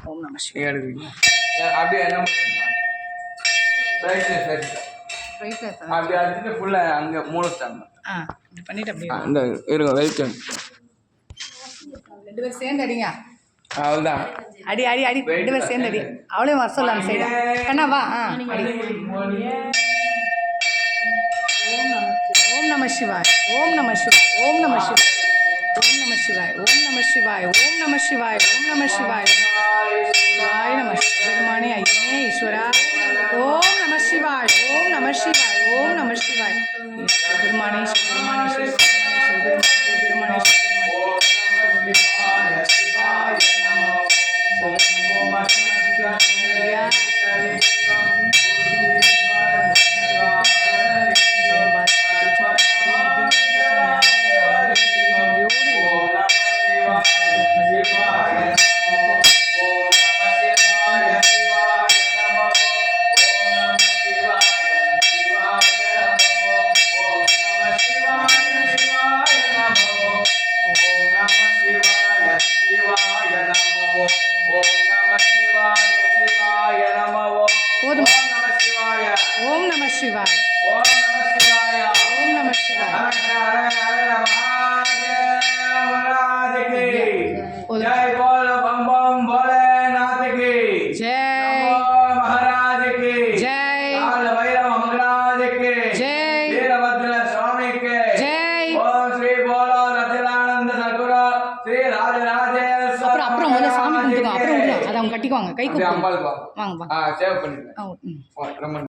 ஓம் நம சிவாய. அப்படியே என்ன அப்படி அடிச்சுட்டு ஃபுல்லாக அங்கே மூடிட்டாங்க. இப்படி பண்ணிட்டு அப்படியே இந்த இருங்க வெயிட் 2 பேரும் சேர்ந்து அடிங்க. அவ்வளோதான். அடி அடி அடி 2 பேரும் சேர்ந்து அடி. அவளையும் வர சொல்லலாம் சைடு. கண்ணா வா. அடி. ஓம் நம சிவாய். ஓம் நம சிவாய். ஓம் நம சிவாய். ஓம் நம சிவாய். ஓம் நம சிவாய். ஓம் நம சிவாய். ஓம் நம சிவாய். சிவாய நம பெருமானே ஐயனே ஈஸ்வரா. ஓம் நம சிவாய். ஓம் நம சிவாய். ஓம் நம சிவாய். பெருமானே பெருமானே பெருமானே ஓம் நம சிவாய். ஓம் நம சிவாய். जय बोल बम बम भोलेनाथ की जय. महाराज की जय. काल भैरव महाराज की जय. वीरभद्र स्वामी के जय. ओम श्री बोलो रतिलानंद सद्गुरु श्री राजराजेश्वर. அப்புறம் முதல்ல சாமி கும்பிட்டுக்கோ. அப்புறம் விடுங்க. அதை அவங்க கட்டிக்குவாங்க. கை கூப்பிட்டு அம்பாளுக்கு வாங்க. சேவ் பண்ணிடுறேன்.